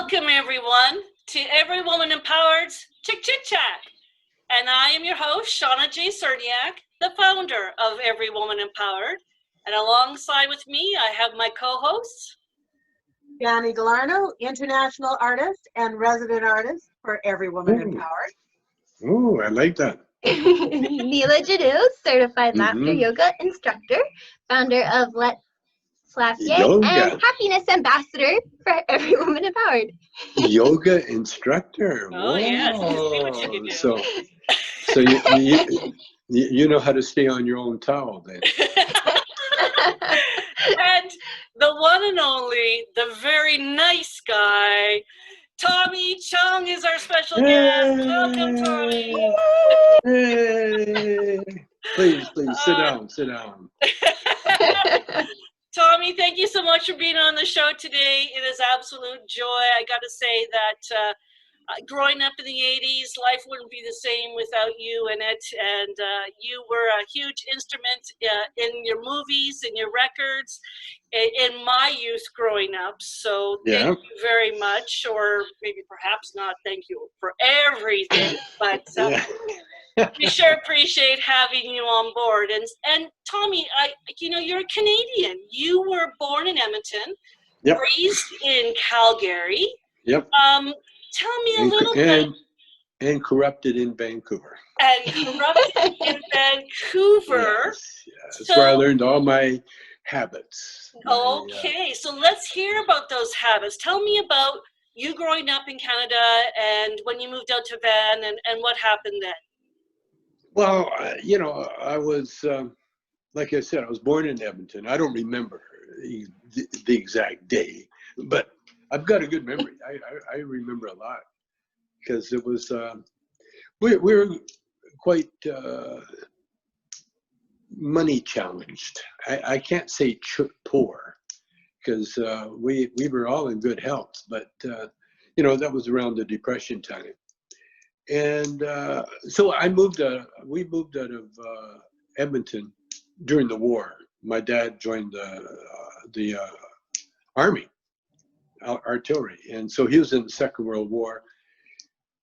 Welcome, everyone, to Every Woman Empowered's Chit Chat. And I am your host, Shauna J. Cerniak, the founder of Every Woman Empowered. And alongside with me, I have my co-hosts, Yanni Galarno, international artist and resident artist for Every Woman Empowered. Oh, I like that. Neela Jadoo, certified laughter yoga instructor, founder of Let's Laugh Yay, and happiness ambassador for Every Woman Empowered. Yoga instructor. Oh, yes. So you know how to stay on your own towel then. And the one and only, the very nice guy, Tommy Chong is our special guest. Welcome, Tommy. Hey. Please, sit down. Tommy, thank you so much for being on the show today. It is absolute joy. I got to say that growing up in the 80s, life wouldn't be the same without you in it. And you were a huge instrument in your movies, in your records, in my youth growing up. So thank you very much, or maybe perhaps not thank you for everything, but we sure appreciate having you on board. And Tommy, you're a Canadian. You were born in Edmonton, raised in Calgary. Yep. Tell me a little bit. And corrupted in Vancouver. And corrupted in Vancouver. Yes. That's where I learned all my habits. Okay, so let's hear about those habits. Tell me about you growing up in Canada and when you moved out to Van and what happened then. Well, I was, like I said, I was born in Edmonton. I don't remember the exact day, but I've got a good memory. I remember a lot because it was, we were quite money challenged. I can't say poor because we were all in good health, but, that was around the Depression time. And so we moved out of Edmonton during the war. My dad joined the Army, artillery. And so he was in the Second World War.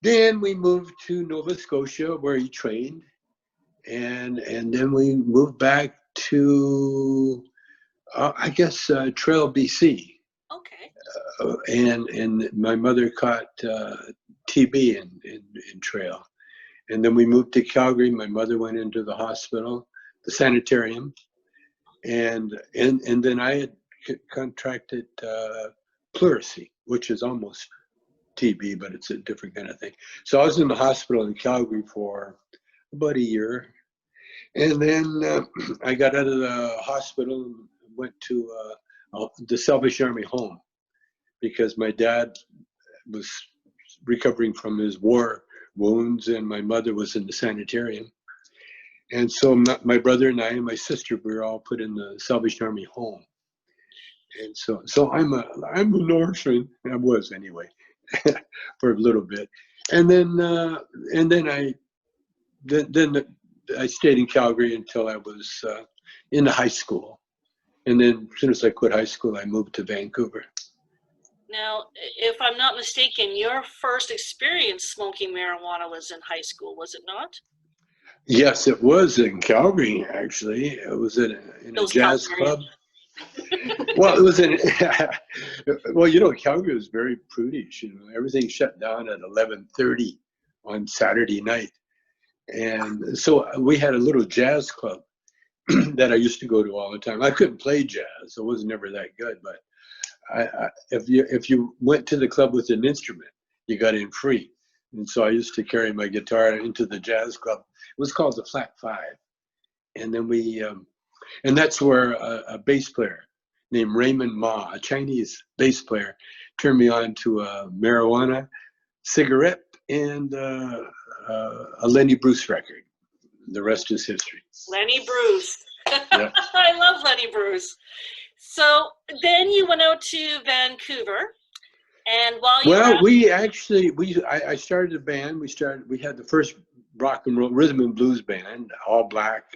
Then we moved to Nova Scotia where he trained. And then we moved back to, Trail, BC. Okay. And my mother caught TB in Trail. And then we moved to Calgary. My mother went into the hospital, the sanitarium. And then I had contracted pleurisy, which is almost TB, but it's a different kind of thing. So I was in the hospital in Calgary for about a year. And then I got out of the hospital and went to the Salvation Army home because my dad was recovering from his war wounds and my mother was in the sanitarium. And so my brother and I and my sister, we were all put in the Salvation Army home. And so I'm an orphan. I was anyway, for a little bit. And then I stayed in Calgary until I was in high school. And then as soon as I quit high school, I moved to Vancouver. Now, if I'm not mistaken, your first experience smoking marijuana was in high school, was it not? Yes, it was in Calgary, actually. It was in a jazz club. Well, it was Calgary was very prudish. Everything shut down at 11:30 on Saturday night. And so we had a little jazz club that I used to go to all the time. I couldn't play jazz. I was never that good, but if you went to the club with an instrument, you got in free. And so I used to carry my guitar into the jazz club. It was called the Flat Five. And then and that's where a bass player named Raymond Ma, a Chinese bass player, turned me on to a marijuana, cigarette, and a Lenny Bruce record. The rest is history. Lenny Bruce. Yeah. I love Lenny Bruce. So then you went out to Vancouver, and while you I started a band. We had the first rock and roll rhythm and blues band, all black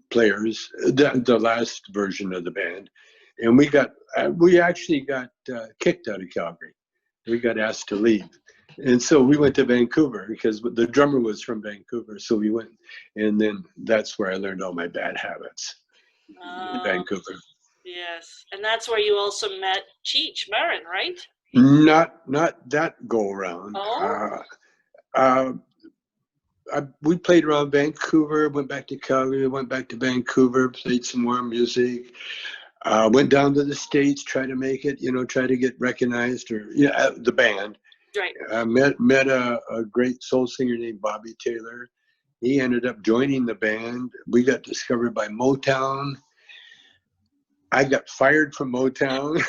players, the last version of the band, and we actually got kicked out of Calgary we got asked to leave. And so we went to Vancouver because the drummer was from Vancouver. So we went, and then that's where I learned all my bad habits in Vancouver. Yes, and that's where you also met Cheech Marin, right? Not that go around. Oh. We played around Vancouver, went back to Calgary, went back to Vancouver, played some more music. Went down to the States, tried to make it, try to get recognized, or the band. Right. Met a great soul singer named Bobby Taylor. He ended up joining the band. We got discovered by Motown. I got fired from Motown.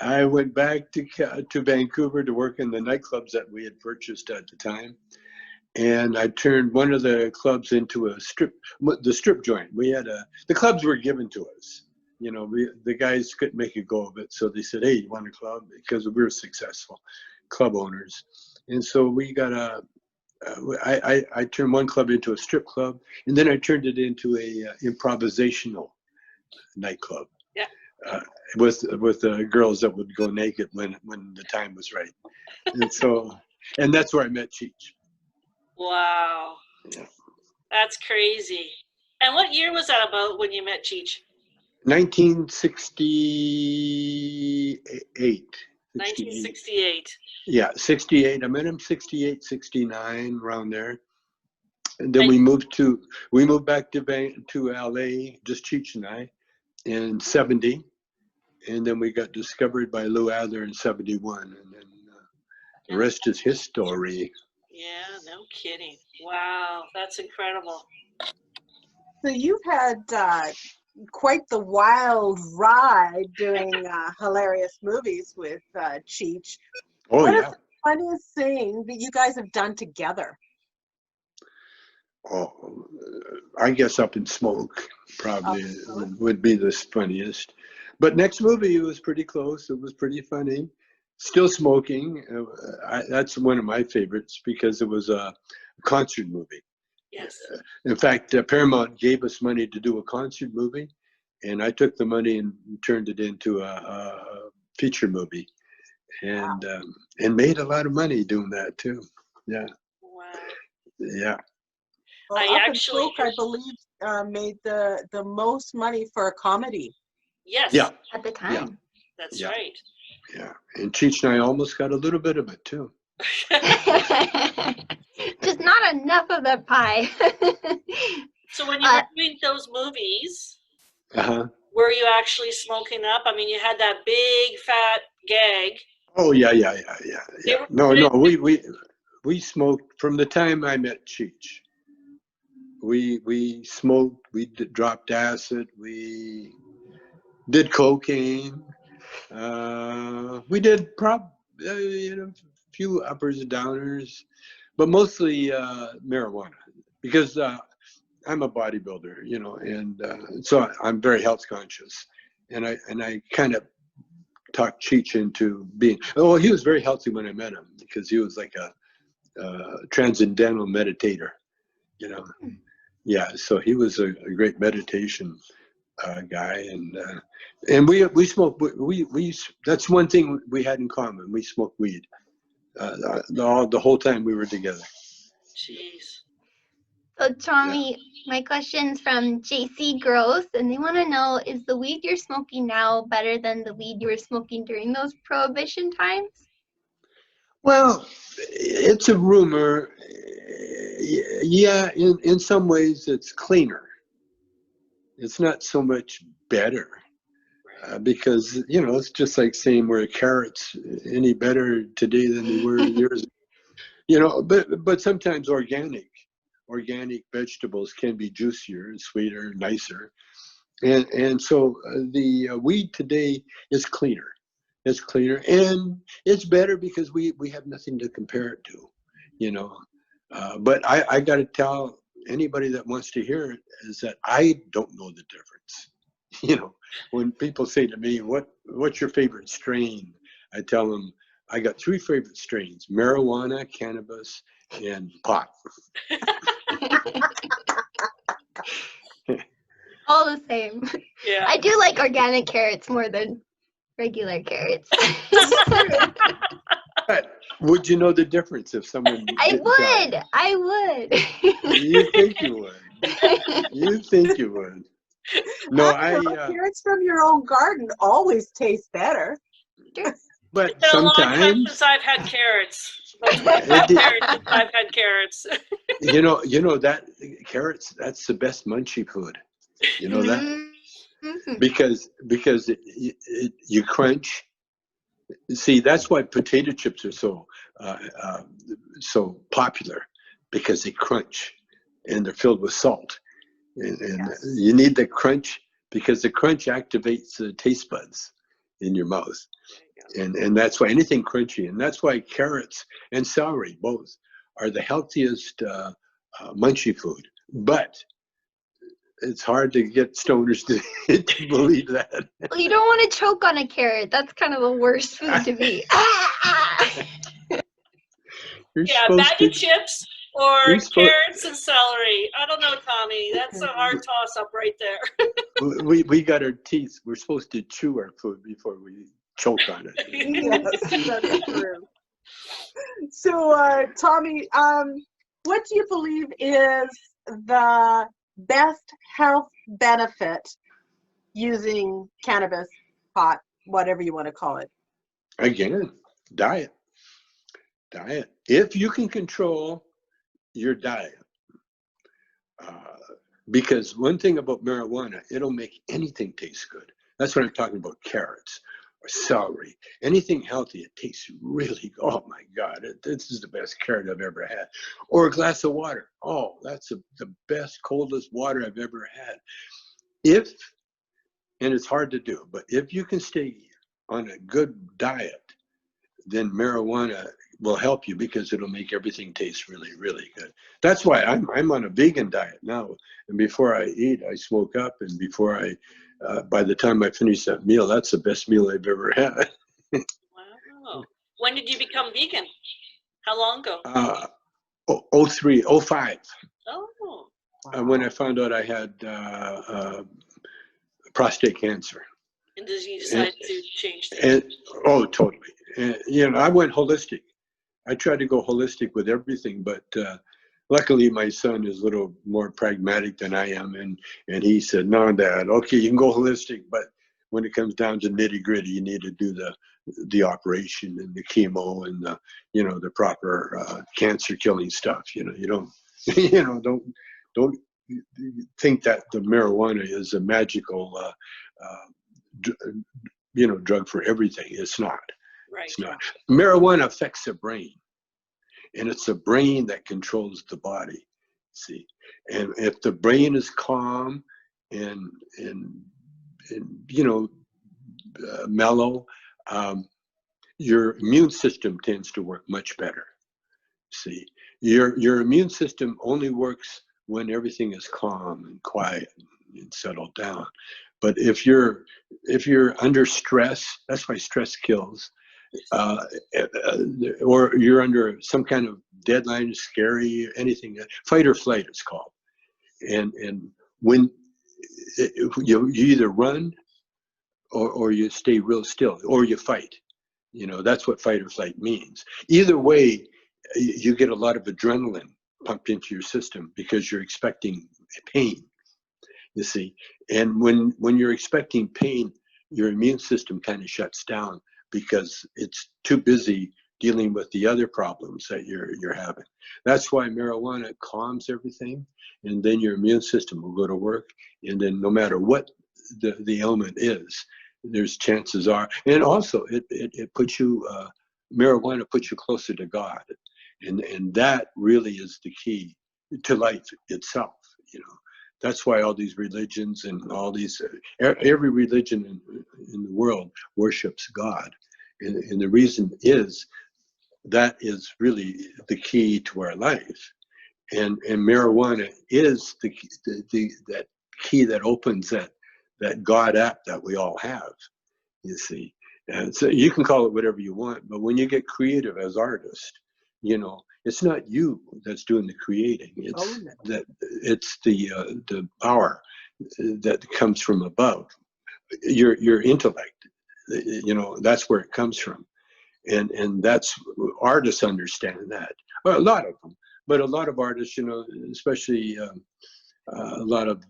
I went back to Vancouver to work in the nightclubs that we had purchased at the time. And I turned one of the clubs into the strip joint. The clubs were given to us. The guys couldn't make a go of it. So they said, hey, you want a club? Because we were successful club owners. And so we got I turned one club into a strip club, and then I turned it into a improvisational nightclub. Yeah. With girls that would go naked when the time was right. And that's where I met Cheech. Wow. Yeah. That's crazy. And what year was that about when you met Cheech? 1968. 1968. Yeah, 68. I met him 68, 69, around there. And then we moved back to LA, just Cheech and I, in 70. And then we got discovered by Lou Adler in 71. And then the rest is history. Yeah, no kidding. Wow, that's incredible. So you've had quite the wild ride doing hilarious movies with Cheech. Oh, what yeah. is the funniest thing that you guys have done together? Oh, I guess Up in Smoke probably would be the funniest. But next movie was pretty close. It was pretty funny. Still Smoking. That's one of my favorites because it was a concert movie. Yes. In fact, Paramount gave us money to do a concert movie, and I took the money and turned it into a feature movie, and made a lot of money doing that too. Yeah. Wow. Yeah. Well, Up in Smoke, I believe, made the most money for a comedy. Yes. Yeah. At the time. Yeah. That's Yeah. right. Yeah. And Cheech and I almost got a little bit of it too. Just not enough of the pie. So when you were doing those movies, were you actually smoking up? I mean, you had that big fat gag. Oh yeah. No, we smoked from the time I met Cheech. We smoked. We dropped acid. We did cocaine. We did a few uppers and downers, but mostly marijuana because I'm a bodybuilder, and so I'm very health conscious, and I kind of talked Cheech into being. Oh, he was very healthy when I met him because he was like a transcendental meditator, Yeah, so he was a great meditation guy, and we smoked. We that's one thing we had in common. We smoked weed the whole time we were together. Jeez. So Tommy, my question's from JC Gross, and they want to know, is the weed you're smoking now better than the weed you were smoking during those prohibition times? Well, it's a rumor. Yeah, in some ways it's cleaner. It's not so much better because, it's just like saying we're carrots any better today than they were years ago. But sometimes organic vegetables can be juicier, sweeter, nicer. And so the weed today is cleaner. It's cleaner and it's better because we have nothing to compare it to, But I got to tell anybody that wants to hear it is that I don't know the difference. When people say to me, what's your favorite strain? I tell them, I got 3 favorite strains: marijuana, cannabis, and pot. All the same. Yeah. I do like organic carrots more than regular carrots. But would you know the difference if someone didn't die? I would. You think you would. You think you would. No, Carrots from your own garden always taste better. but It's been a long time sometimes, since I've had carrots. About 25 years since I've had carrots. you know that carrots, that's the best munchie food. You know that? Mhm. Because you crunch. See, that's why potato chips are so popular, because they crunch and they're filled with salt. And Yes. you need the crunch, because the crunch activates the taste buds in your mouth. And that's why anything crunchy, and that's why carrots and celery both are the healthiest munchie food. But it's hard to get stoners to believe that. Well, you don't want to choke on a carrot. That's kind of the worst food to be. You're Yeah, supposed bag to. of chips or You're supposed. carrots and celery. I don't know, Tommy. That's a hard toss-up right there. We got our teeth. We're supposed to chew our food before we choke on it. Yes, that's true. So, Tommy, what do you believe is the best health benefit using cannabis, pot, whatever you want to call it? Again, diet. If you can control your diet, because one thing about marijuana, it'll make anything taste good. That's what I'm talking about, carrots or celery. Anything healthy, it tastes really, oh my God, this is the best carrot I've ever had. Or a glass of water. Oh, that's the best, coldest water I've ever had. And it's hard to do, but if you can stay on a good diet, then marijuana will help you, because it'll make everything taste really, really good. That's why I'm on a vegan diet now. And before I eat, I smoke up. And by the time I finish that meal, that's the best meal I've ever had. Wow. When did you become vegan? How long ago? 05. Oh. When I found out I had prostate cancer. And did you decide to change things? Oh, totally. And, I went holistic. I tried to go holistic with everything, but luckily my son is a little more pragmatic than I am, and he said, "No, Dad, okay, you can go holistic, but when it comes down to nitty gritty, you need to do the operation and the chemo and the proper cancer killing stuff. You don't don't think that the marijuana is a magical drug for everything. It's not. Right. It's not. Marijuana affects the brain, and it's the brain that controls the body. See, and if the brain is calm and mellow, your immune system tends to work much better. See, your immune system only works when everything is calm and quiet and settled down. But if you're under stress, that's why stress kills. Or you're under some kind of deadline, scary, anything, fight or flight it's called. And when you either run or you stay real still, or you fight. That's what fight or flight means. Either way, you get a lot of adrenaline pumped into your system because you're expecting pain, you see. And when you're expecting pain, your immune system kind of shuts down because it's too busy dealing with the other problems that you're having. That's why marijuana calms everything, and then your immune system will go to work, and then no matter what the ailment is, there's chances are, and also it puts you, marijuana puts you closer to God, and that really is the key to life itself. That's why all these religions and all these, every religion in the world worships God, and the reason is that is really the key to our life, and marijuana is that key that opens that God app that we all have, you see. And so you can call it whatever you want, but when you get creative as artists, it's not you that's doing the creating. It's the power that comes from above, your intellect. you know, that's where it comes from. And that's, artists understand that. Well, a lot of them, but a lot of artists, you know, especially a lot of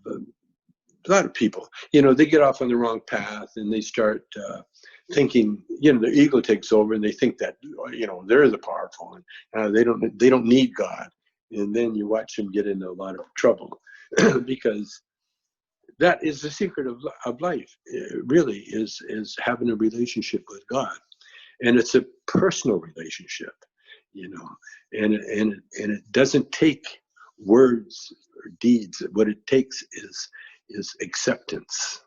people, you know, they get off on the wrong path and they start thinking, you know, their ego takes over and they think that, you know, they're the powerful and they don't need God. And then you watch them get into a lot of trouble because that is the secret of life. It really is having a relationship with God. And it's a personal relationship, you know, and it doesn't take words or deeds. What it takes is acceptance.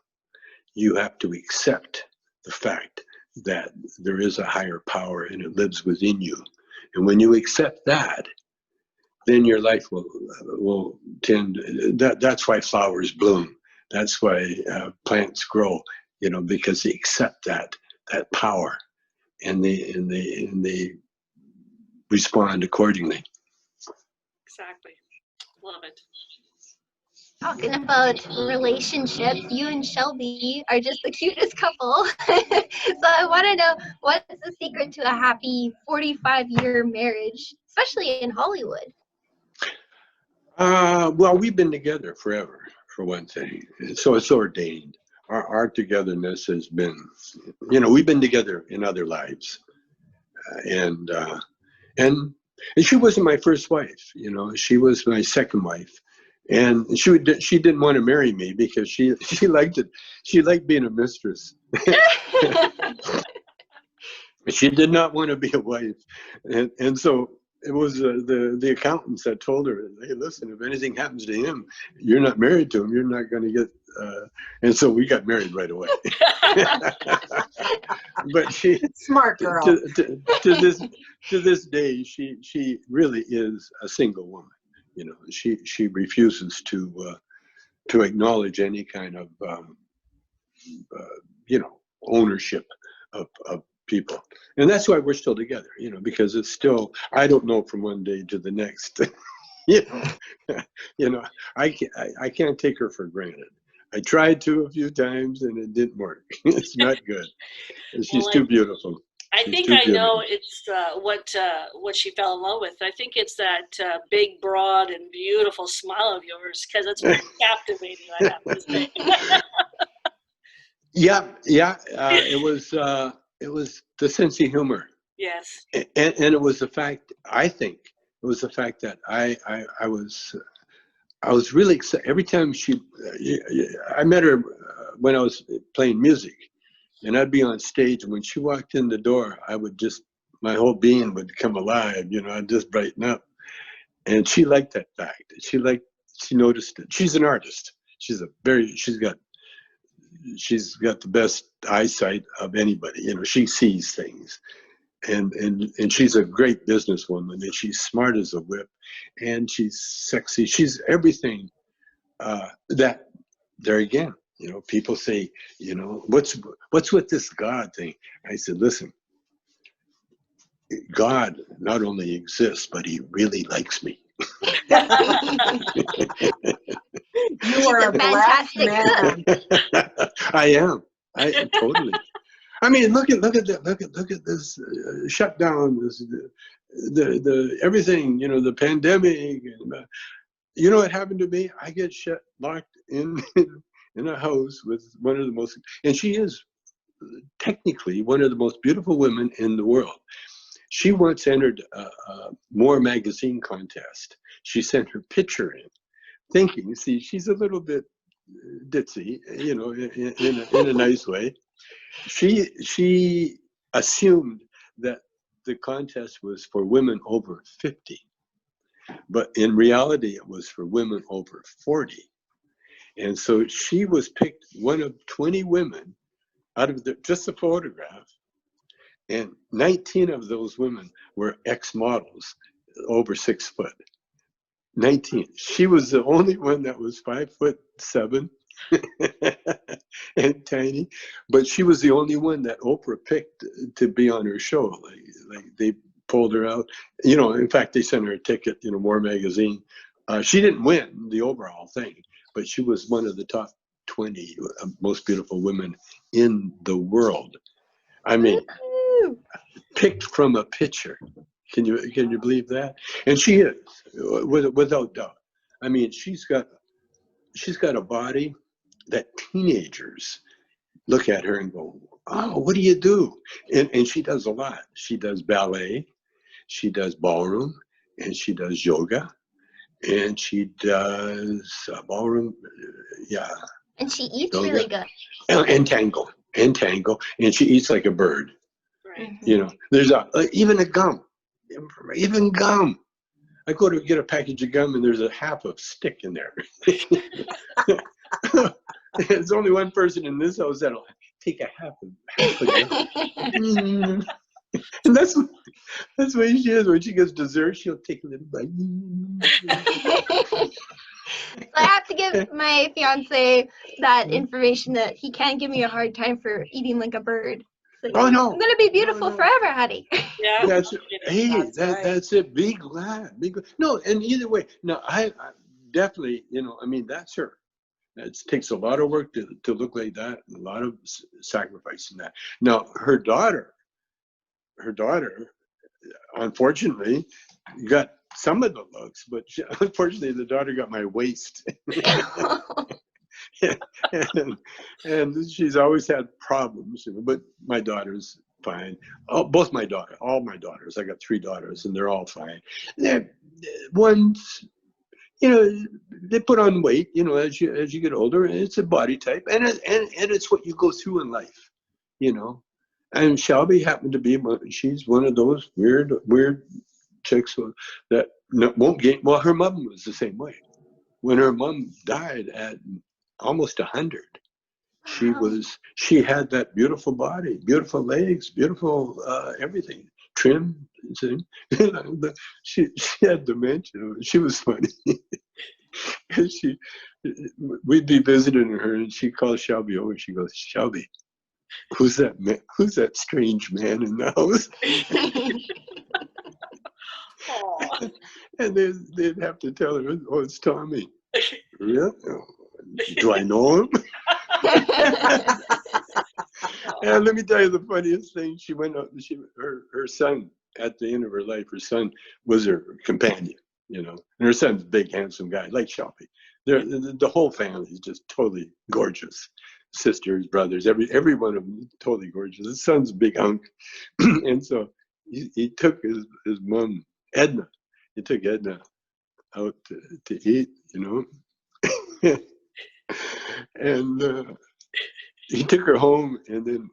You have to accept the fact that there is a higher power and it lives within you. And when you accept that, then your life will tend. That's why flowers bloom. That's why plants grow. You know, because they accept that power, and they respond accordingly. Exactly. Love it. Talking about relationships, you and Shelby are just the cutest couple. So I want to know, what is the secret to a happy 45-year marriage, especially in Hollywood? Well, we've been together forever, for one thing. So it's ordained. Our togetherness has been, you know, we've been together in other lives, and she wasn't my first wife. You know, she was my second wife, and she didn't want to marry me because she liked it. She liked being a mistress. She did not want to be a wife, and so it was the accountants that told her, "Hey, listen, if anything happens to him, you're not married to him. You're not going to get." And so we got married right away. But she, Smart girl. to this day, she really is a single woman. You know, she refuses to acknowledge any kind of you know, ownership of people. And that's why we're still together, you know, because it's still, I don't know from one day to the next. you know, I can't take her for granted. I tried to a few times and it didn't work. It's not good. She's Well, too beautiful. I She's think too I know beautiful. it's what she fell in love with. I think it's that big, broad, and beautiful smile of yours, because it's very captivating, I have to say. Yeah. It was the sense of humor. Yes. And it was the fact, I think, it was the fact that I was really excited every time I met her when I was playing music, and I'd be on stage, and when she walked in the door, my whole being would come alive, you know, I'd just brighten up. And she liked that fact. She noticed it. She's an artist. She's got the best eyesight of anybody, you know, she sees things. And she's a great businesswoman, and she's smart as a whip, and she's sexy. She's everything that, there again, you know, people say, you know, what's with this God thing? I said, listen, God not only exists, but he really likes me. You are a blessed fantastic man. I am. I totally. I mean, look at this shutdown, the everything, you know, the pandemic, and you know what happened to me? I get locked in a house with one of the most, and she is technically one of the most beautiful women in the world. She once entered a More magazine contest. She sent her picture in, thinking, see, she's a little bit ditzy, you know, in a nice way. She assumed that the contest was for women over 50, but in reality it was for women over 40. And so she was picked one of 20 women out of just a photograph, and 19 of those women were ex-models over 6 foot. 19. She was the only one that was 5'7" and tiny, but she was the only one that Oprah picked to be on her show. Like they pulled her out. You know, in fact, they sent her a ticket, you know, More magazine. She didn't win the overall thing, but she was one of the top 20 most beautiful women in the world. I mean, Woo! picked from a pitcher. Can you believe that? And she is, without doubt. I mean, she's got a body that teenagers look at her and go, "Oh, what do you do?" And she does a lot. She does ballet, she does ballroom, and she does yoga, and she does ballroom, yeah. And she eats Yoga. really good. And tango, and she eats like a bird. Right. You know, there's even gum. I go to get a package of gum and there's a half a stick in there. There's only one person in this house that'll take a half of gum. And that's the way she is. When she gets dessert, she'll take a little bite. So I have to give my fiance that information that he can't give me a hard time for eating like a bird. So Oh, no. I'm gonna be beautiful forever, honey. Yeah. That's right. that's it. Be glad. No, and either way. No, I definitely, I mean, that's her. It takes a lot of work to look like that, and a lot of sacrifice in that. Now, her daughter, unfortunately, got some of the looks, but unfortunately, the daughter got my waist. and she's always had problems, but my daughter's fine. All my daughters. I got 3 daughters, and they're all fine. One's, they put on weight, as you get older, and it's a body type, and it's what you go through in life, And Shelby happened to be she's one of those weird chicks that won't gain. Well, her mom was the same way. When her mom died at almost 100, she had that beautiful body, beautiful legs, beautiful everything, trim. She had dementia. She was funny. We'd be visiting her, and she calls Shelby over. She goes, "Shelby, who's that man? Who's that strange man in the house?" And they'd have to tell her, "Oh, it's Tommy." "Yeah? Do I know him?" And let me tell you the funniest thing. She went up. Her son, at the end of her life, her son was her companion. And her son's a big, handsome guy, like Shelby. The whole family is just totally gorgeous. Sisters, brothers, every one of them totally gorgeous. His son's a big hunk, and so he took his mom, Edna. He took Edna out to eat, and he took her home, and then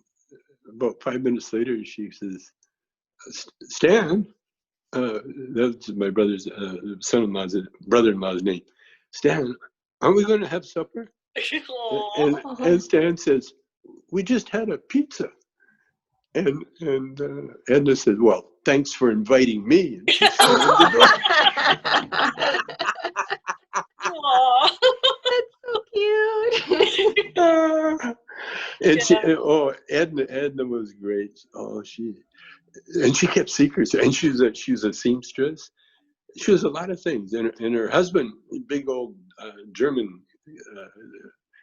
about 5 minutes later, she says, "Stan," that's my brother's brother-in-law's name. "Stan, aren't we going to have supper?" And Stan says, "We just had a pizza." And Edna said, "Well, thanks for inviting me." And she slammed the door. That's so cute. And Edna was great. She kept secrets, and she's a seamstress. She was a lot of things, and her husband, big old German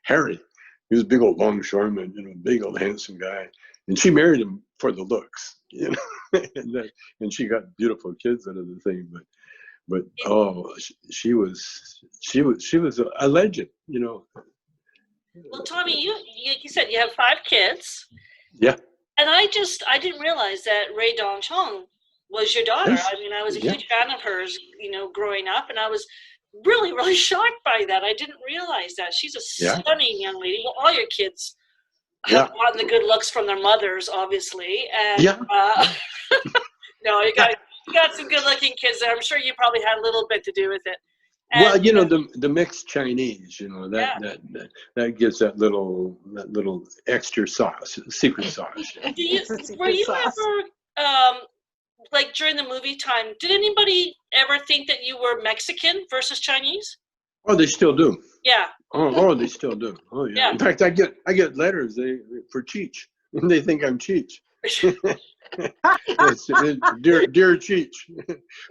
Harry, he was a big old longshoreman, big old handsome guy, and she married him for the looks, and she got beautiful kids out of the thing, but she was a legend, Well, Tommy, you said you have 5 kids. Yeah. And I didn't realize that Ray Dong Chong was your daughter. Yes. I mean, I was a huge fan of hers, growing up, and I was really, really shocked by that. I didn't realize that. She's a stunning young lady. Well, all your kids have gotten the good looks from their mothers, obviously. And no, you got some good-looking kids there. I'm sure you probably had a little bit to do with it. And, well, the mixed Chinese, that gives that little extra sauce, secret sauce. Were you ever like during the movie time? Did anybody ever think that you were Mexican versus Chinese? Oh, they still do. Yeah. Oh, they still do. Oh, yeah. In fact, I get letters for Cheech, and they think I'm Cheech. Dear Cheech.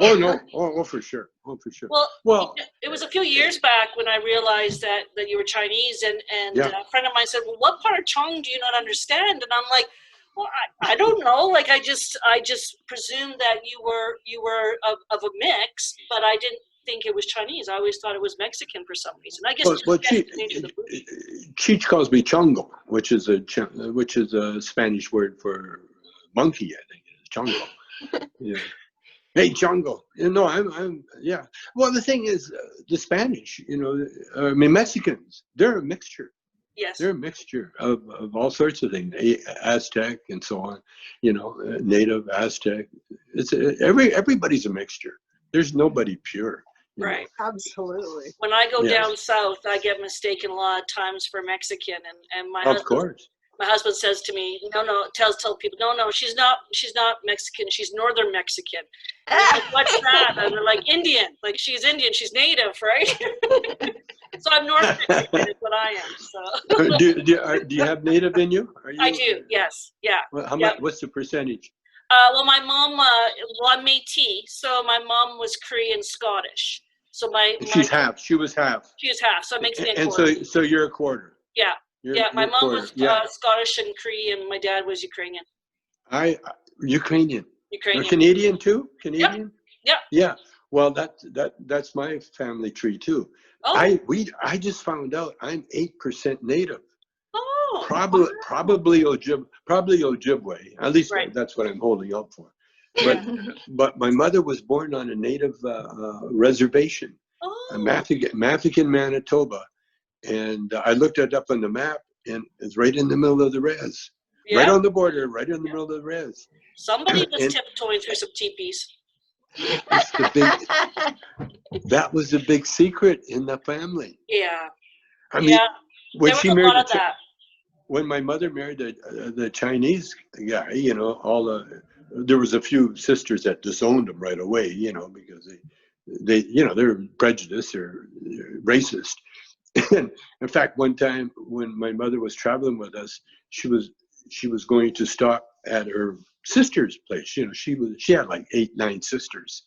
Oh no. Oh, for sure. Oh, for sure. Well, it was a few years back when I realized that you were Chinese, and a friend of mine said, "Well, what part of Chong do you not understand?" And I'm like, Well, I don't know. Like I just presumed that you were of a mix, but I didn't think it was Chinese. I always thought it was Mexican for some reason. I guess Well, Cheech Cheech calls me Chongo, which is a Spanish word for monkey. I think it is Chongo. Yeah. Hey, Chongo. No, I'm. Yeah. Well, the thing is, the Spanish. I mean, Mexicans. They're a mixture. Yes. They're a mixture of all sorts of things, Aztec and so on. Native Aztec. It's everybody's a mixture. There's nobody pure. Right. Absolutely. When I go Yes. down south, I get mistaken a lot of times for Mexican, and my Of course. My husband says to me, no, tells people, no, she's not Mexican, she's Northern Mexican. And I'm like, what's that? And they're like, Indian, like she's Indian, she's native, right? So I'm North Mexican is what I am. So. do you have native in you? I do, yes, yeah. Well, how much? What's the percentage? Well, my mom, I'm Métis, so my mom was Korean Scottish. So She's half. She was half. She was half, so it makes me a and quarter. so you're a quarter. Yeah. My mom quarter. was Scottish and Korean. My dad was Ukrainian. Ukrainian. Ukrainian. Canadian too? Canadian? Yeah. Yeah. Well, that's my family tree too. Oh. I just found out I'm 8% native. Oh. Probably Ojibwe. At least that's what I'm holding up for. But my mother was born on a native reservation, Mafican, Manitoba. And I looked it up on the map, and it's right in the middle of the res. Yeah. Right on the border, right in the middle of the res. Somebody was tiptoeing through some teepees. That was a big secret in the family. Yeah. I mean, when she married when my mother married the Chinese guy, there was a few sisters that disowned him right away, because they're prejudiced or racist. And in fact, one time when my mother was traveling with us, she was going to stop at her sister's place. She had like 8, 9 sisters,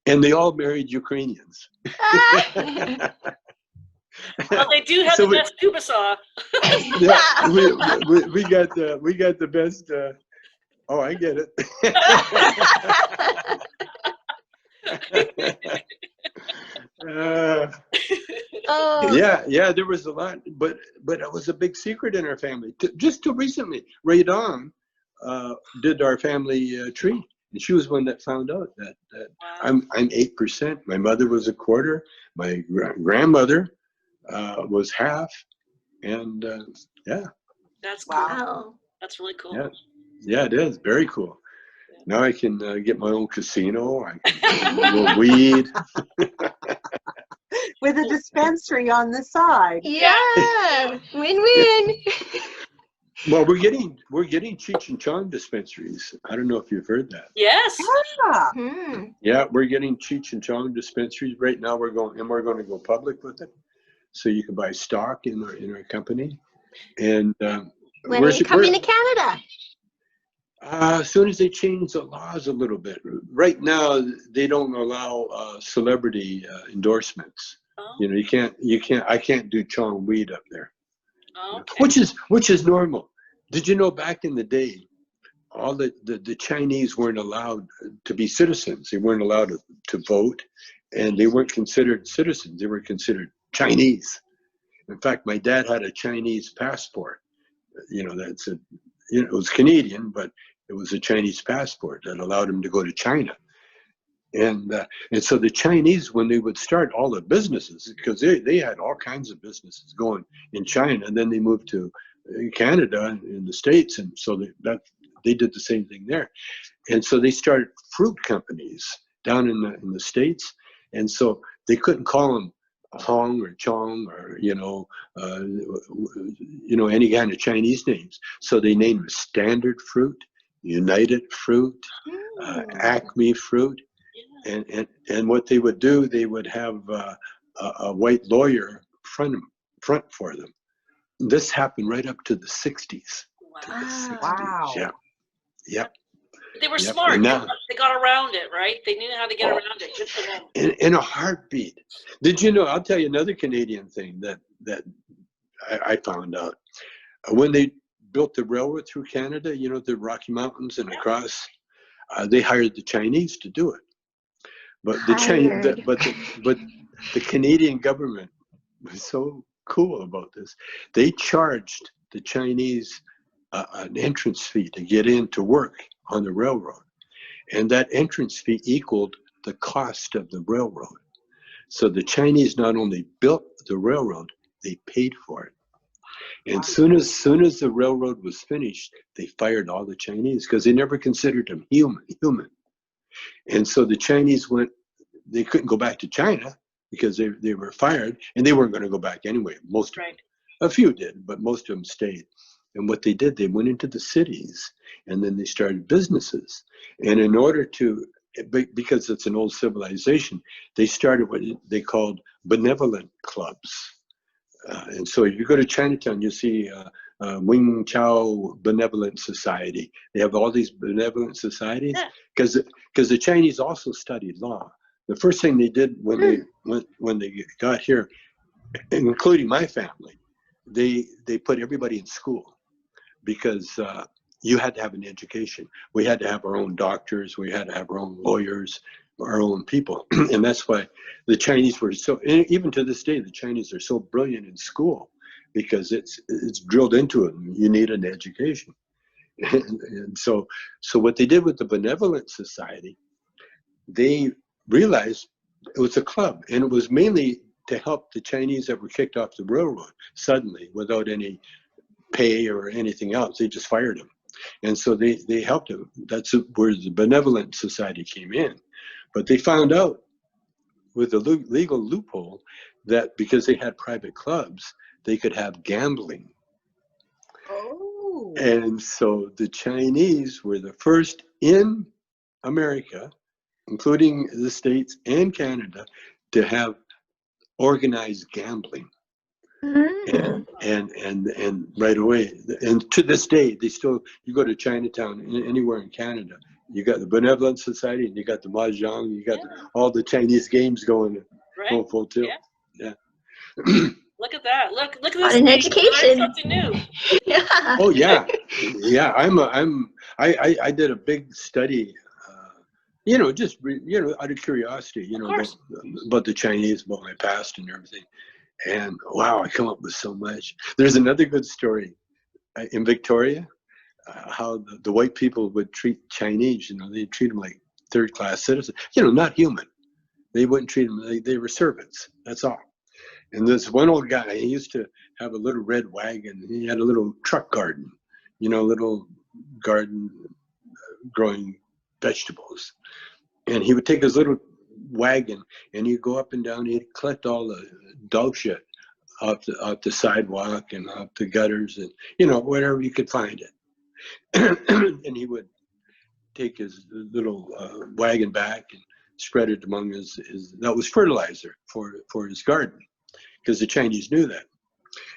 and they all married Ukrainians. Well, they do have the best tuba saw. Yeah, we got the best. Oh, I get it. Yeah, there was a lot, but it was a big secret in our family. Just till recently, Ray Dawn did our family tree, and she was one that found out that I'm 8%. My mother was a quarter. My grandmother was half, and That's cool. Wow. That's really cool. Yeah, it is very cool. Now I can get my own casino. I can get a little weed. With a dispensary on the side. Yeah, win-win. Well, we're getting Cheech Chong dispensaries. I don't know if you've heard that. Yes. Yeah. Yeah, we're getting Cheech Chong dispensaries right now. We're going to go public with it, so you can buy stock in our company. And when are you coming to Canada? As soon as they change the laws a little bit. Right now, they don't allow celebrity endorsements. Oh. You can't. I can't do Chong weed up there. Okay. Which is normal. Did you know back in the day, all the Chinese weren't allowed to be citizens. They weren't allowed to vote, and they weren't considered citizens. They were considered Chinese. In fact, my dad had a Chinese passport. It was Canadian, but it was a Chinese passport that allowed him to go to China. And so the Chinese, when they would start all the businesses, because they had all kinds of businesses going in China, and then they moved to Canada and in the States, and so they did the same thing there. And so they started fruit companies down in the States, and so they couldn't call them Hong or Chong or any kind of Chinese names. So they named them Standard Fruit, United Fruit, Acme Fruit. And what they would do, they would have a white lawyer front for them. This happened right up to the 60s. Wow. Yeah. Yep. They were smart. They got around it, right? They knew how to get around it. Good for them. In a heartbeat. Did you know? I'll tell you another Canadian thing that I found out. When they built the railroad through Canada, you know, the Rocky Mountains and across, they hired the Chinese to do it. But the Canadian government was so cool about this. They charged the Chinese an entrance fee to get in to work on the railroad. And that entrance fee equaled the cost of the railroad. So the Chinese not only built the railroad, they paid for it. And soon as the railroad was finished, they fired all the Chinese because they never considered them human. And so the Chinese they couldn't go back to China because they were fired, and they weren't going to go back anyway. A few did, but most of them stayed. And what they did, they went into the cities, and then they started businesses. And in order to, because it's an old civilization, they started what they called benevolent clubs. And so if you go to Chinatown, you see Wing Chao Benevolent Society. They have all these benevolent societies because the Chinese also studied law. The first thing they did when they got here, including my family, they put everybody in school because you had to have an education. We had to have our own doctors. We had to have our own lawyers, our own people. And that's why the Chinese were so, even to this day, the Chinese are so brilliant in school because it's drilled into them. You need an education. And so what they did with the Benevolent Society, they realized it was a club, and it was mainly to help the Chinese that were kicked off the railroad suddenly without any pay or anything else. They just fired them. And so they helped them. That's where the Benevolent Society came in. But they found out with the legal loophole that because they had private clubs, they could have gambling. Oh. And so the Chinese were the first in America, including the States and Canada, to have organized gambling. And right away, and to this day, they still, you go to Chinatown, anywhere in Canada, you got the Benevolent Society, and you got the Mahjong, you got all the Chinese games going full tilt. Yeah. Look at that! Look at this! An education. Something new. Yeah. Oh yeah, yeah. I did a big study, just out of curiosity, about the Chinese, about my past and everything. And wow, I come up with so much. There's another good story in Victoria, how the white people would treat Chinese. They treat them like third-class citizens. Not human. They wouldn't treat them. They were servants. That's all. And this one old guy, he used to have a little red wagon. He had a little truck garden, little garden growing vegetables. And he would take his little wagon and he'd go up and down. He'd collect all the dog shit off the sidewalk and off the gutters and, wherever you could find it. And he would take his little wagon back and spread it among that was fertilizer for his garden, because the Chinese knew that.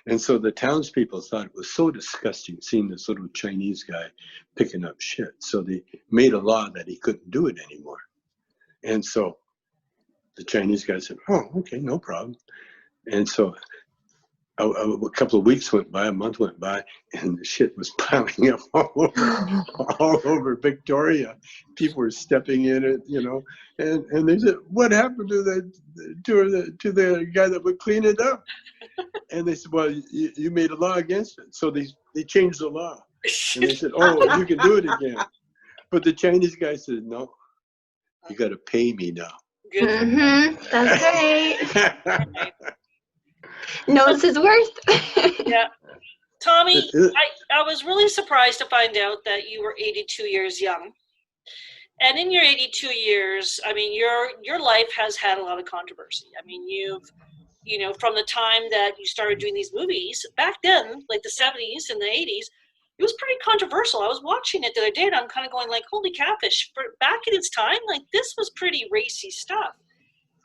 And so the townspeople thought it was so disgusting seeing this little Chinese guy picking up shit. So they made a law that he couldn't do it anymore. And so the Chinese guy said, oh, okay, no problem. And so a couple of weeks went by, a month went by, and the shit was piling up all over Victoria. People were stepping in it, and they said, what happened to the guy that would clean it up? And they said, well, you made a law against it. So they changed the law. And they said, oh, you can do it again. But the Chinese guy said, no, you got to pay me now. That's right. Knows his worth. Yeah. Tommy, I was really surprised to find out that you were 82 years young. And in your 82 years, I mean, your life has had a lot of controversy. I mean, you've, from the time that you started doing these movies, back then, like the 70s and the 80s, it was pretty controversial. I was watching it the other day and I'm kind of going like, holy catfish, back in its time, like this was pretty racy stuff.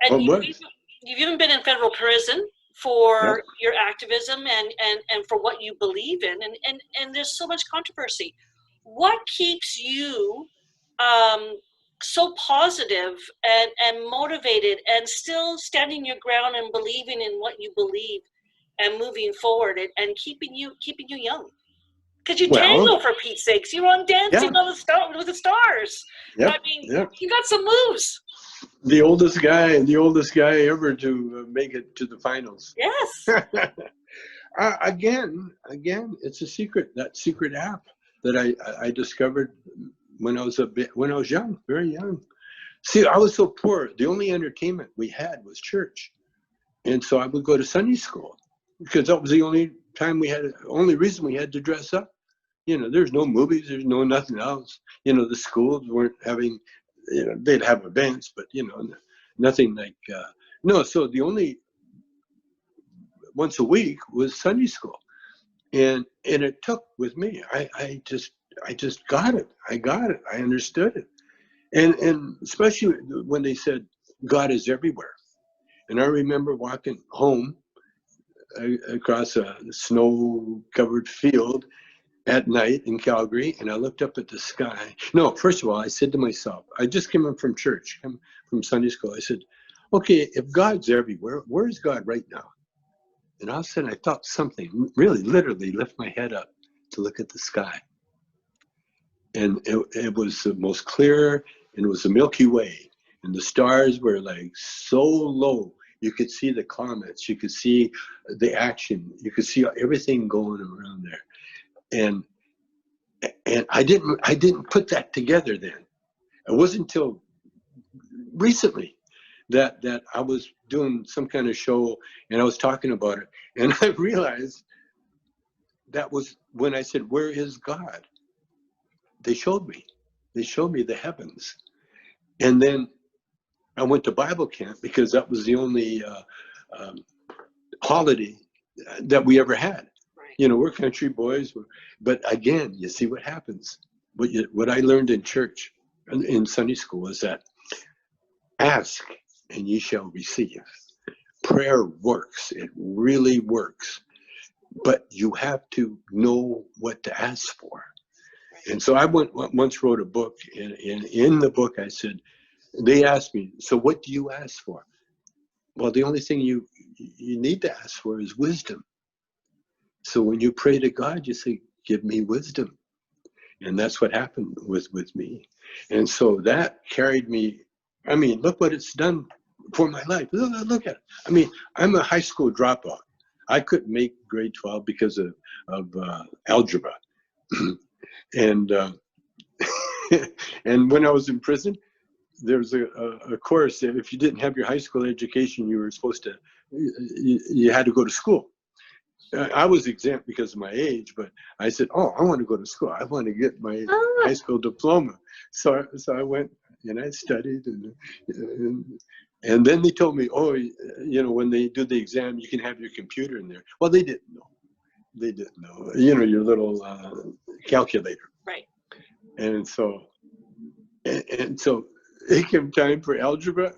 And you've even been in federal prison for your activism and for what you believe in. And there's so much controversy. What keeps you so positive and motivated and still standing your ground and believing in what you believe and moving forward and keeping you young? Because you Well, tango, for Pete's sakes. You're on Dancing yeah. on the Star with the Stars. Yep, I mean, yep. you got some moves. The oldest guy ever to make it to the finals. Yes. Again, it's a secret. That secret app that I discovered when I was young, very young. See, I was so poor. The only entertainment we had was church, and so I would go to Sunday school because that was the only reason we had to dress up. You know, there's no movies, there's no nothing else. You know, the schools weren't having, you know, they'd have events, but you know, nothing like no. So the only once a week was Sunday school, and it took with me. I just got it. I got it. I understood it, and especially when they said God is everywhere. And I remember walking home across a snow-covered field at night in Calgary, and I looked up at the sky. No, first of all, I said to myself, I just came in from church, from Sunday school. I said, okay, if God's everywhere, where is God right now? And all of a sudden, I felt something really, literally lift my head up to look at the sky. And it was the most clear, and it was the Milky Way. And the stars were like so low. You could see the comets. You could see the action. You could see everything going around there. And I didn't put that together then. It wasn't until recently that I was doing some kind of show and I was talking about it, and I realized that was when I said, "Where is God?" They showed me the heavens, and then I went to Bible camp because that was the only holiday that we ever had. You know, we're country boys, but again, you see what happens. What I learned in church, in Sunday school, is that ask and ye shall receive. Prayer works. It really works. But you have to know what to ask for. And so I once wrote a book, and in the book I said, they asked me, so what do you ask for? Well, the only thing you need to ask for is wisdom. So when you pray to God, you say, give me wisdom. And that's what happened with me. And so that carried me. I mean, look what it's done for my life. Look at it. I mean, I'm a high school dropout. I couldn't make grade 12 because of algebra. And and when I was in prison, there was a course that if you didn't have your high school education, you were supposed to, you had to go to school. I was exempt because of my age, but I said, "Oh, I want to go to school. I want to get my high school diploma." So I went and I studied, and then they told me, "Oh, you know, when they do the exam, you can have your computer in there." Well, they didn't know. They didn't know. You know, your little calculator. Right. And so it came time for algebra.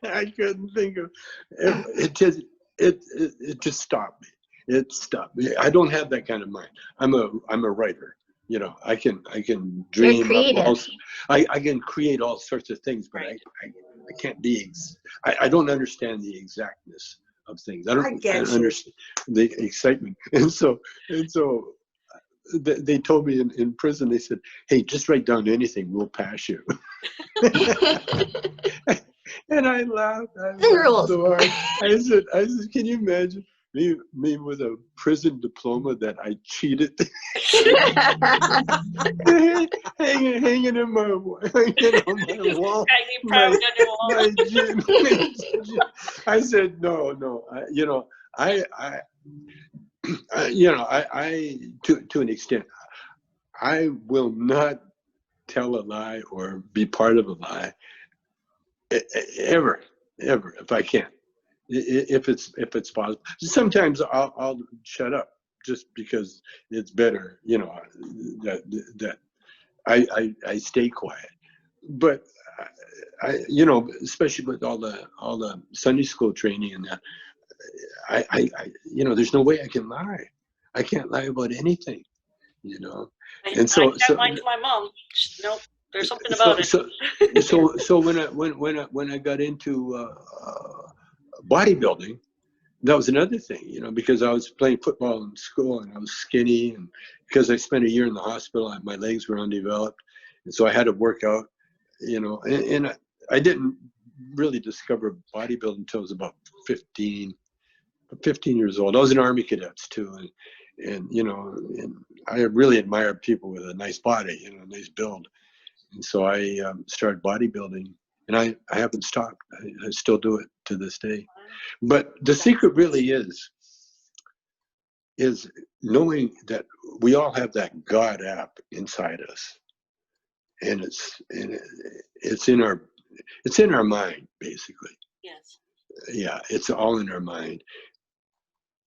I couldn't think of it. It just stopped me. It stopped me. I don't have that kind of mind. I'm a writer. You know, I can dream. You're creative. I can create all sorts of things, but I can't be. I don't understand the exactness of things. I don't understand the excitement. And so they told me in prison. They said, "Hey, just write down anything. We'll pass you." And I laughed. So hard. I said, can you imagine me with a prison diploma that I cheated, hanging on my wall? I said, no. I to an extent, I will not tell a lie or be part of a lie. Ever, if I can, if it's possible. Sometimes I'll shut up just because it's better, you know, that I stay quiet. But I you know, especially with all the Sunday school training and that, I you know, there's no way I can lie. I can't lie about anything, you know. And so I can't lie to my mom. Nope. There's something about it. So when I got into bodybuilding, that was another thing, you know, because I was playing football in school and I was skinny, and because I spent a year in the hospital, my legs were undeveloped, and so I had to work out, you know, and I didn't really discover bodybuilding until I was about 15 years old. I was in Army cadets too, and you know, and I really admired people with a nice body, you know, a nice build, and so I started bodybuilding, and I haven't stopped. I still do it to this day. But the secret really is knowing that we all have that God app inside us, and it's in our mind, basically. Yes. Yeah, it's all in our mind.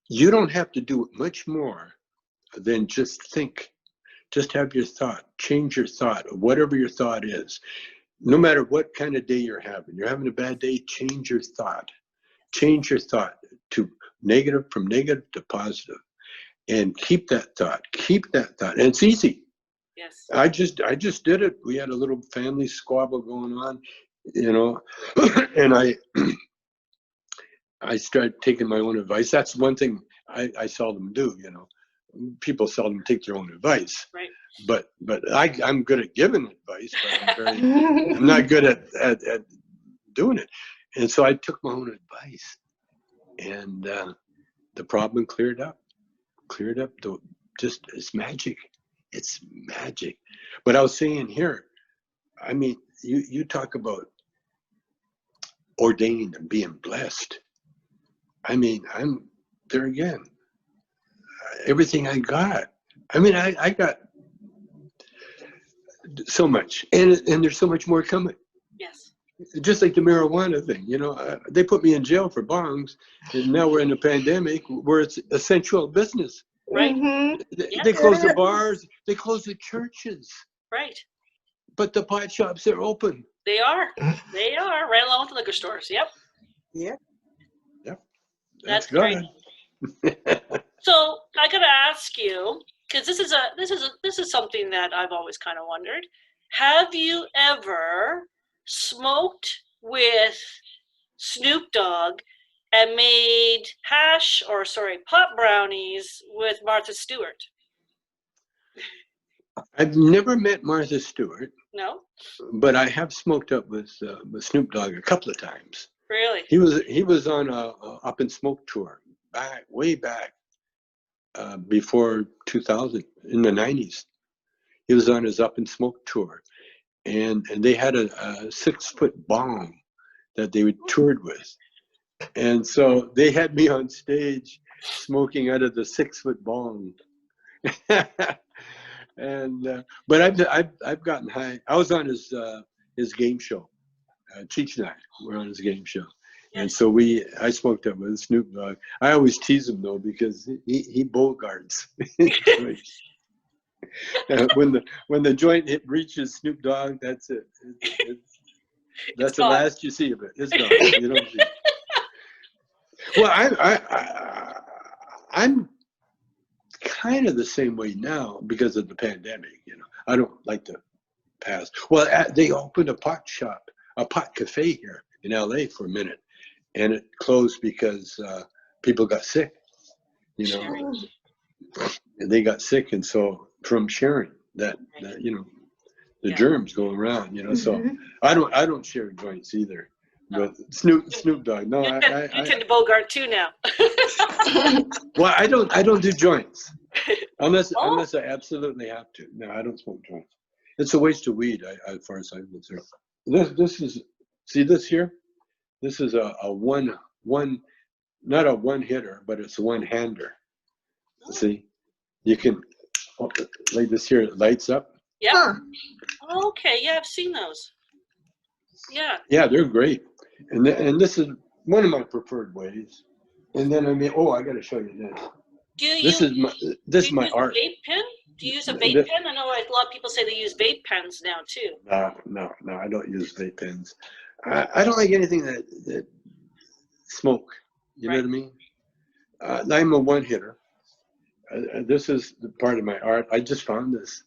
You don't have to do much more than just think. Just have your thought. Change your thought, whatever your thought is. No matter what kind of day you're having. You're having a bad day, change your thought. Change your thought to negative, from negative to positive. And keep that thought. Keep that thought. And it's easy. Yes. I just did it. We had a little family squabble going on, you know, and I started taking my own advice. That's one thing I seldom do, you know. People seldom take their own advice. Right. But I'm good at giving advice, but I'm not good at doing it. And so I took my own advice, and the problem cleared up. It's magic. It's magic. But I was saying here, I mean, you talk about ordained and being blessed. I mean, I'm there again. Everything I got. I mean, I got so much, and there's so much more coming. Yes. Just like the marijuana thing, you know, they put me in jail for bongs, and now we're in a pandemic where it's essential business. Right. They close the bars, they close the churches. Right. But the pot shops are open. They are. They are right along with the liquor stores. Yep. Yep. That's great. So I gotta ask you, because this is something that I've always kind of wondered. Have you ever smoked with Snoop Dogg and made pot brownies with Martha Stewart? I've never met Martha Stewart. No. But I have smoked up with Snoop Dogg a couple of times. Really? He was on a Up in Smoke tour way back before 2000, in the 90s. He was on his Up in Smoke tour, and they had a 6-foot bong that they toured with, and so they had me on stage smoking out of the 6-foot bong. And but I've gotten high. I was on his game show. Cheech and I were on his game show, and so I smoked up with Snoop Dogg. I always tease him though, because he bogarts. When the joint reaches Snoop Dogg, that's it. That's the last you see of it. It's gone. You don't see it. Well, I'm kind of the same way now because of the pandemic. You know, I don't like to pass. Well, they opened a pot cafe here in LA for a minute, and it closed because people got sick. You know, and they got sick, and so from sharing that you know, the germs going around. You know, so I don't share joints either. No. But Snoop Dogg, no, you tend to Bogart too now. Well, I don't do joints unless I absolutely have to. No, I don't smoke joints. It's a waste of weed, as far as I'm concerned. This is, see this here? This is a one, not a one hitter, but it's a one hander. See, you can like this here. It lights up. Yeah. Huh. Okay. Yeah, I've seen those. Yeah. Yeah, they're great. And this is one of my preferred ways. And then I got to show you this. This is my art. Vape pen? Do you use a vape pen? I know a lot of people say they use vape pens now too. No, I don't use vape pens. I don't like anything that smoke. You know what I mean? I'm a one hitter. This is the part of my art. I just found this.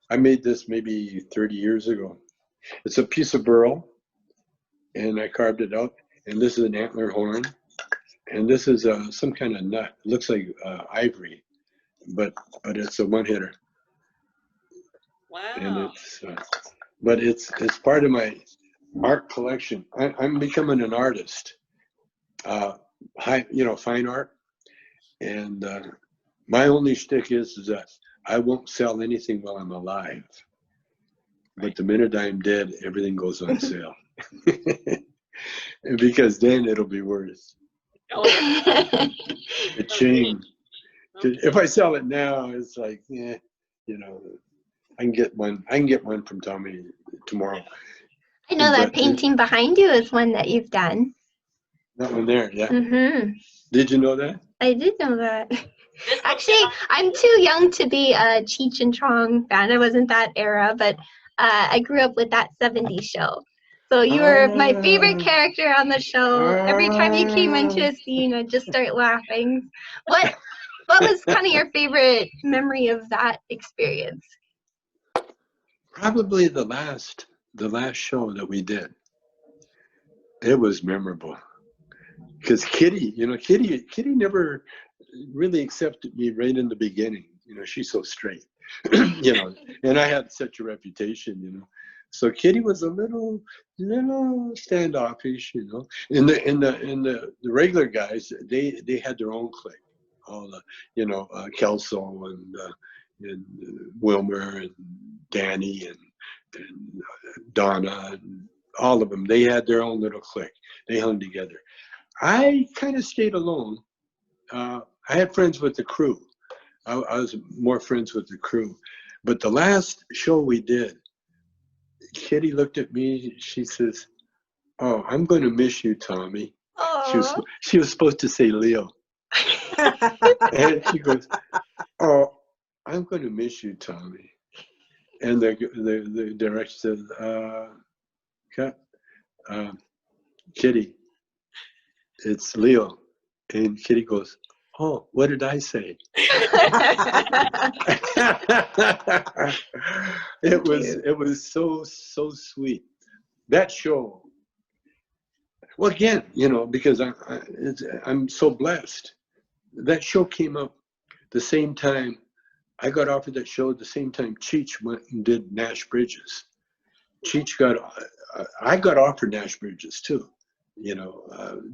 I made this maybe 30 years ago. It's a piece of burl, and I carved it out. And this is an antler horn. And this is some kind of nut. It looks like ivory, but it's a one-hitter. Wow. And it's part of my art collection. I'm becoming an artist. Fine art. And my only shtick is that I won't sell anything while I'm alive. But the minute I'm dead, everything goes on sale. Because then it'll be worth a chain. Okay. If I sell it now, it's like, I can get one from Tommy tomorrow. I know that painting behind you is one that you've done. That one there, yeah. Mm-hmm. Did you know that? I did know that. Actually, I'm too young to be a Cheech and Chong fan. I wasn't that era, but I grew up with that 70s show. So you were my favorite character on the show. Every time you came into a scene, I'd just start laughing. What was kind of your favorite memory of that experience? Probably the last show that we did. It was memorable. Because Kitty never really accepted me right in the beginning. She's so straight, and I had such a reputation, So Kitty was a little standoffish, And the regular guys, they had their own clique. All the, Kelso and Wilmer and Danny and Donna and all of them. They had their own little clique. They hung together. I kind of stayed alone. I had friends with the crew. I was more friends with the crew. But the last show we did, Kitty looked at me. She says, "Oh, I'm going to miss you, Tommy." She was supposed to say Leo. And she goes, "Oh, I'm going to miss you, Tommy." And the director said, "Cut, Kitty. It's Leo." And Kitty goes, "Oh, what did I say?" It was so sweet. That show. Well, again, because I'm so blessed. That show came up the same time I got offered that show. At the same time Cheech went and did Nash Bridges. I got offered Nash Bridges too.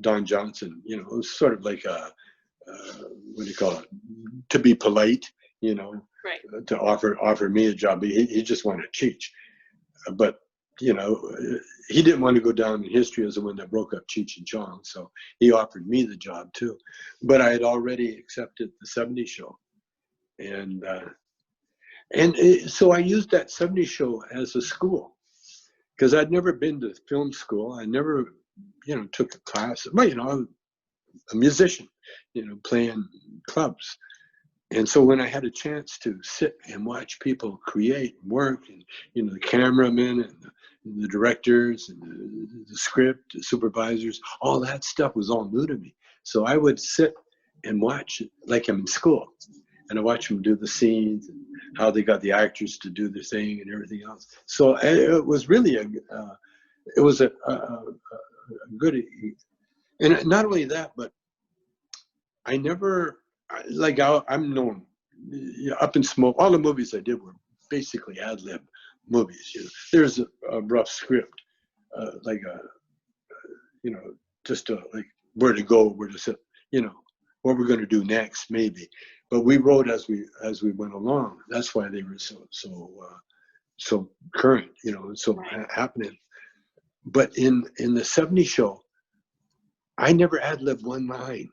Don Johnson, it was sort of like what do you call it? To be polite, right. To offer me a job. He just wanted Cheech. But, he didn't want to go down in history as the one that broke up Cheech and Chong. So he offered me the job too. But I had already accepted the 70s show. And so I used that 70s show as a school. Because I'd never been to film school. I never, took a class. Well, I'm a musician, playing clubs. And so when I had a chance to sit and watch people create and work, and, the cameramen and the directors and the script, the supervisors, all that stuff was all new to me. So I would sit and watch it like I'm in school. And I watch them do the scenes and how they got the actors to do their thing and everything else. So it was really a good, and not only that, but I never, I'm known Up in Smoke. All the movies I did were basically ad-lib movies. There's a rough script, just like where to go, where to sit, what we're going to do next, maybe. But we wrote as we went along. That's why they were so current, and so happening. But in the 70s show, I never ad-libbed one line,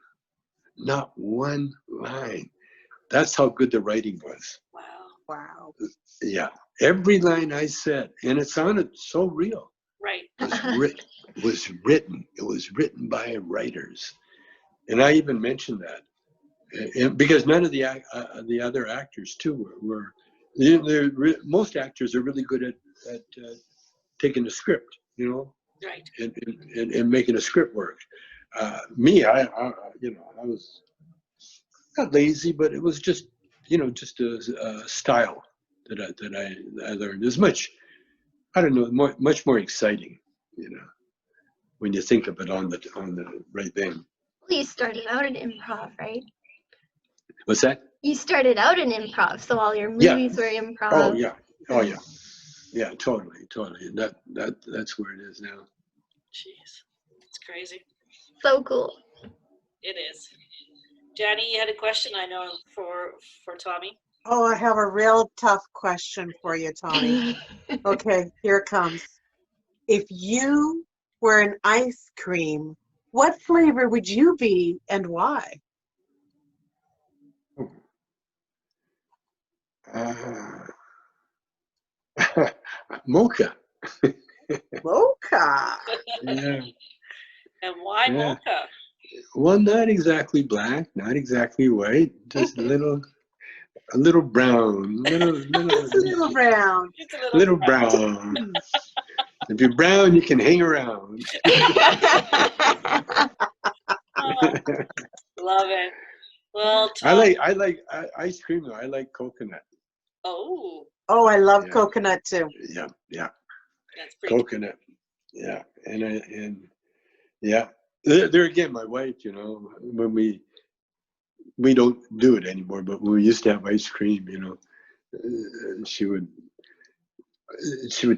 not one line. That's how good the writing was. Wow. Yeah, every line I said, and it sounded so real. Right. Was written. It was written by writers, and I even mentioned that. And because none of the other actors too were most actors are really good at taking the script, right, and making a script work. Me, I was not lazy, but it was just just a style that I learned. As much, I don't know, much more exciting, when you think of it on the right thing. You started out in improv, right? What's that? You started out in improv, so all your Yeah. movies were improv. Oh yeah. Oh yeah. Yeah, totally. That's where it is now. Jeez, it's crazy. So cool. It is. Danny, you had a question, I know, for Tommy. Oh, I have a real tough question for you, Tommy. Okay, here it comes. If you were an ice cream, what flavor would you be and why? Mocha. Mocha. Yeah. And why Yeah. mocha? Well, not exactly black, not exactly white, just a little brown, Just a little brown. Just a little brown. If you're brown, you can hang around. Oh, love it. Well, Tom, I like ice cream though. I like coconut. oh, Oh, I love Yeah. coconut too. Yeah, yeah, that's pretty good. coconut. Yeah, and yeah. There again, my wife. You know, when we don't do it anymore, but when we used to have ice cream, you know, she would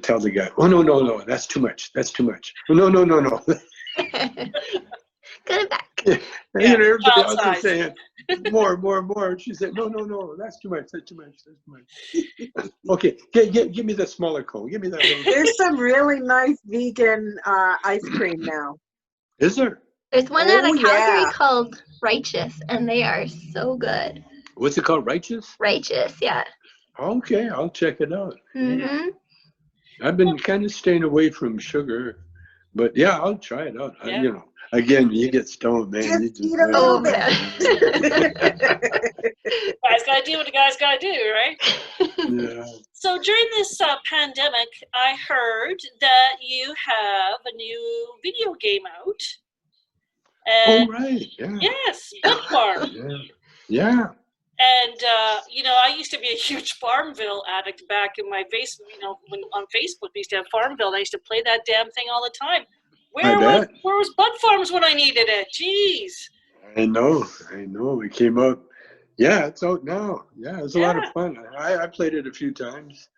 tell the guy, "Oh no, that's too much. That's too much. No. Cut it back. And Yeah, you know, everybody child else size. is saying more. And she said, no, that's too much. That's too much. Okay, give me the smaller cone. Give me that little. There's some really nice vegan ice cream now. Is there? There's one out Oh, of Calgary yeah. called Righteous, and they are so good. What's it called? Righteous? Righteous, yeah. Okay, I'll check it out. Mm-hmm. I've been kind of staying away from sugar, but yeah, I'll try it out. Yeah. You know, again, you get stoned, man. You Just eat a really little Oh, bit. Guys gotta do what the guys gotta do, right? Yeah. So during this pandemic, I heard that you have a new video game out. Oh And right. Yeah. yes, Bud Farm. Yeah. Yeah. And you know, I used to be a huge Farmville addict back in my Facebook. You know, when on Facebook we used to have Farmville, and I used to play that damn thing all the time. Where was Bud Farms when I needed it? Jeez. I know. It came out. Yeah, it's out now. Yeah, it's a lot of fun. I played it a few times.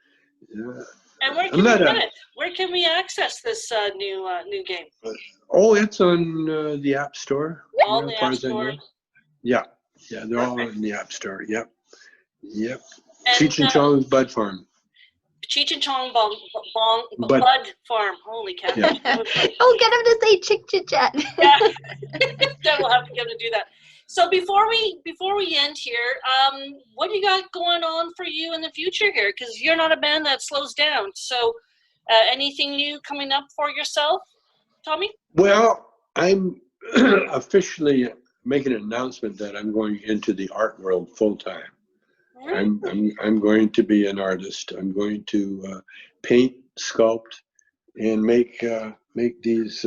Yeah. And where can we get it? Where can we access this new game? Oh, it's on the App Store. All yeah, the as far App as I Store. know. Yeah, they're all in the App Store. Yep. And, Cheech Chong's Bud Farm. Cheech Chong Bud Farm. Holy cow. Yeah. Oh, get him to say chick chit chat. Yeah. Then we'll have to get him to do that. So before we end here, what do you got going on for you in the future here? Because you're not a band that slows down. So anything new coming up for yourself, Tommy? Well, I'm officially making an announcement that I'm going into the art world full time. Really? I'm going to be an artist. I'm going to paint, sculpt, and make these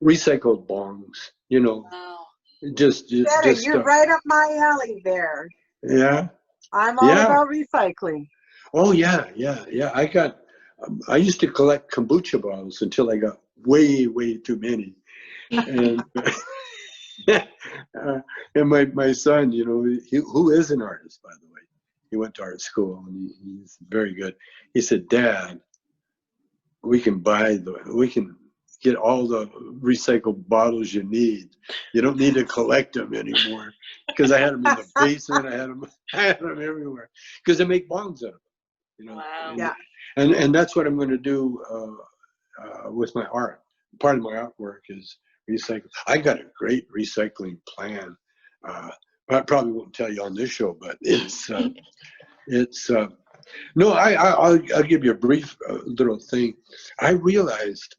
recycled bongs. You know, Wow. just You're right up my alley there. Yeah. I'm all about recycling. Oh yeah. I used to collect kombucha bottles until I got way too many, and and my son, you know, who is an artist, by the way, he went to art school and he's very good. He said, "Dad, we can get all the recycled bottles you need. You don't need to collect them anymore." Because I had them in the basement, I had them everywhere. Because they make bongs out of them, you know. Wow. Yeah. And that's what I'm going to do with my art. Part of my artwork is recycle. I got a great recycling plan. I probably won't tell you on this show, but no. I'll give you a brief little thing. I realized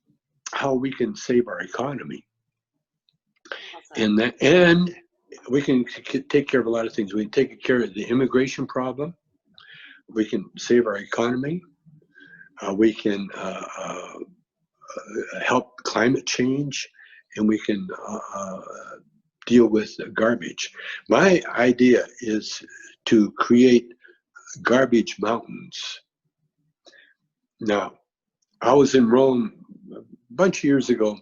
how we can save our economy, and we can take care of a lot of things. We can take care of the immigration problem. We can save our economy. We can help climate change, and we can deal with garbage. My idea is to create garbage mountains. Now, I was in Rome a bunch of years ago,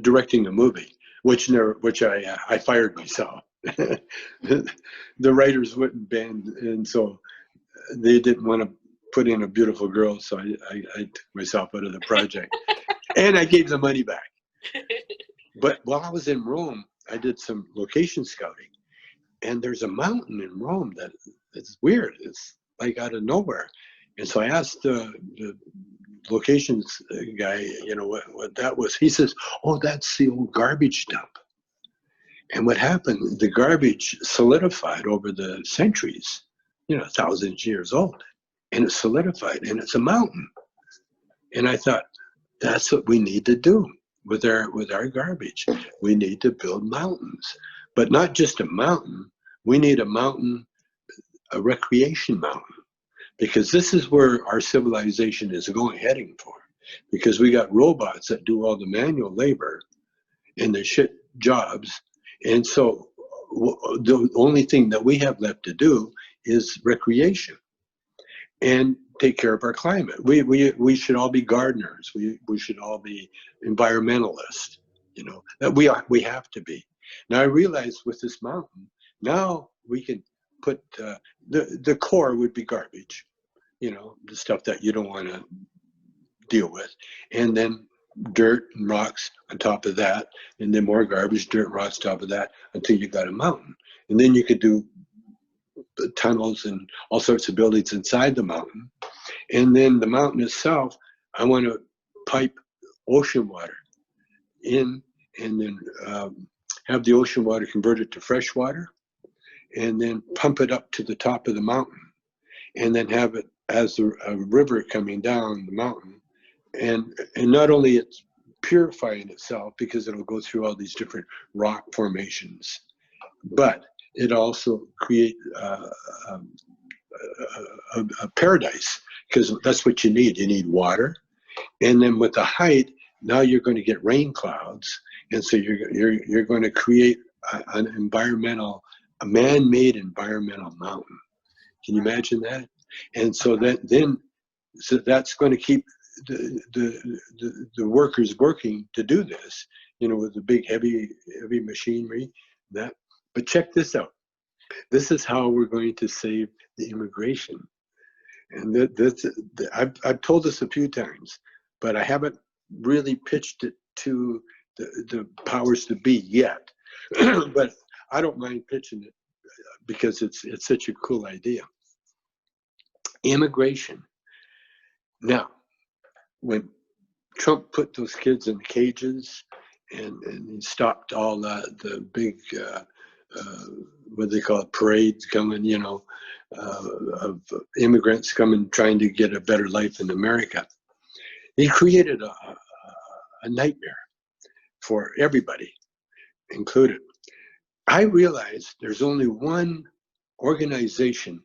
directing a movie, which I fired myself. The writers wouldn't bend, and so they didn't want to put in a beautiful girl, so I took myself out of the project, and I gave the money back. But while I was in Rome, I did some location scouting, and there's a mountain in Rome that's weird. It's like out of nowhere, and so I asked the locations guy, what that was. He says, "Oh, that's the old garbage dump." And what happened, the garbage solidified over the centuries, thousands of years old, and it solidified, and it's a mountain. And I thought, that's what we need to do with our garbage. We need to build mountains, but not just a mountain. We need a mountain, a recreation mountain, because this is where our civilization is heading for. Because we got robots that do all the manual labor and the shit jobs. And so the only thing that we have left to do is recreation and take care of our climate. We should all be gardeners. We should all be environmentalists, that we have to be. Now I realize with this mountain, now we can put, the core would be garbage, the stuff that you don't want to deal with. And then dirt and rocks on top of that, and then more garbage, dirt and rocks on top of that, until you got a mountain. And then you could do tunnels and all sorts of buildings inside the mountain. And then the mountain itself, I want to pipe ocean water in, and then have the ocean water converted to fresh water, and then pump it up to the top of the mountain, and then have it as a river coming down the mountain. And not only it's purifying itself, because it'll go through all these different rock formations, but it also create a paradise, because that's what you need. You need water, and then with the height, now you're going to get rain clouds, and so you're going to create a man-made environmental mountain. Can you imagine that? And so that's going to keep the workers working to do this, with the big heavy machinery. But check this out. This is how we're going to save the immigration. And I've told this a few times, but I haven't really pitched it to the powers to be yet. But I don't mind pitching it, because it's such a cool idea. Immigration. Now, when Trump put those kids in cages and he stopped all the big, what they call it, parades coming, of immigrants coming trying to get a better life in America, he created a nightmare for everybody, included. I realized there's only one organization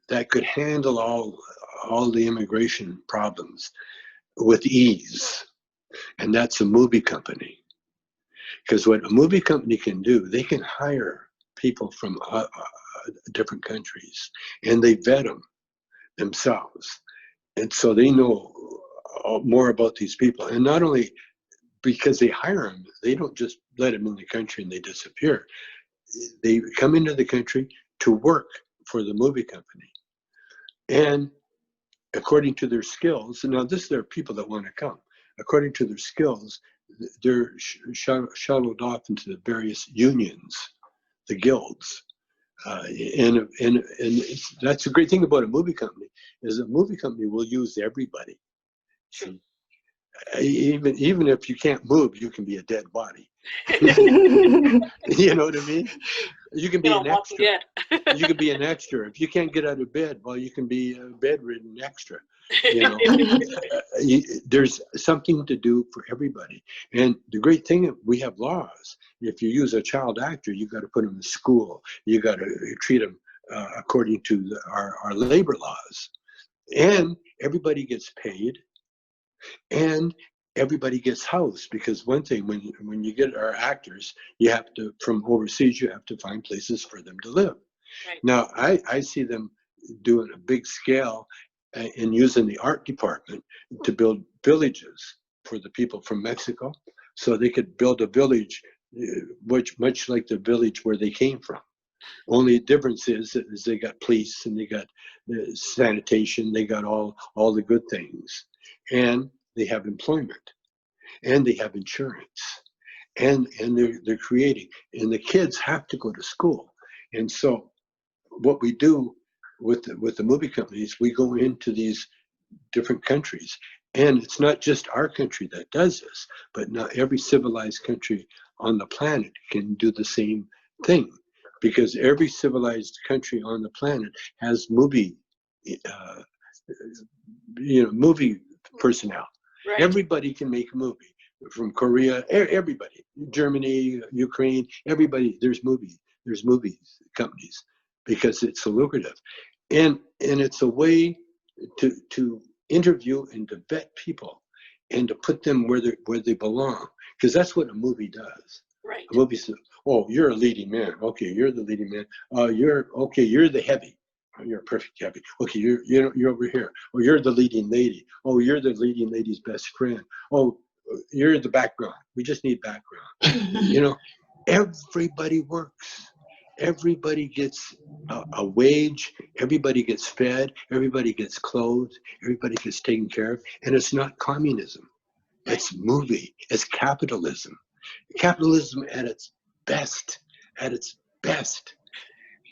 that could handle all the immigration problems with ease, and that's a movie company. Because what a movie company can do, they can hire people from different countries, and they vet them themselves, and so they know more about these people. And not only because they hire them, they don't just let them in the country and they disappear. They come into the country to work for the movie company, and according to their skills. Now, there are people that want to come. According to their skills, they're shuttled off into the various unions, the guilds, and that's the great thing about a movie company, is a movie company will use everybody. See, even if you can't move, you can be a dead body. You know what I mean? You can be an extra. You can be an extra. If you can't get out of bed, well, you can be a bedridden extra. There's something to do for everybody. And the great thing, we have laws. If you use a child actor, you got to put them in school. You got to treat them according to our labor laws. And everybody gets paid. And everybody gets housed, because one thing, when you get our actors, you have to, from overseas, you have to find places for them to live. Right. Now, I see them doing a big scale and using the art department to build villages for the people from Mexico, so they could build a village, which much like the village where they came from. Only difference is they got police and they got sanitation, they got all the good things, and they have employment, and they have insurance, and they're creating, and the kids have to go to school. And so what we do with the movie companies, we go into these different countries, and it's not just our country that does this, but not every civilized country on the planet can do the same thing, because every civilized country on the planet has movie movie personnel. Right. Everybody can make a movie, from Korea, everybody, Germany, Ukraine, everybody. There's movie companies, because it's so lucrative, and it's a way to interview and to vet people and to put them where they belong, because that's what a movie does. Right. A movie says, "Oh, you're a leading man. Okay, you're the leading man. You're the heavy. Oh, you're a perfect heavy. Okay, you're over here. Oh, you're the leading lady. Oh, you're the leading lady's best friend. Oh, you're the background. We just need background." Everybody works. Everybody gets a wage. Everybody gets fed. Everybody gets clothed. Everybody gets taken care of. And it's not communism. It's movie. It's capitalism. Capitalism at its best.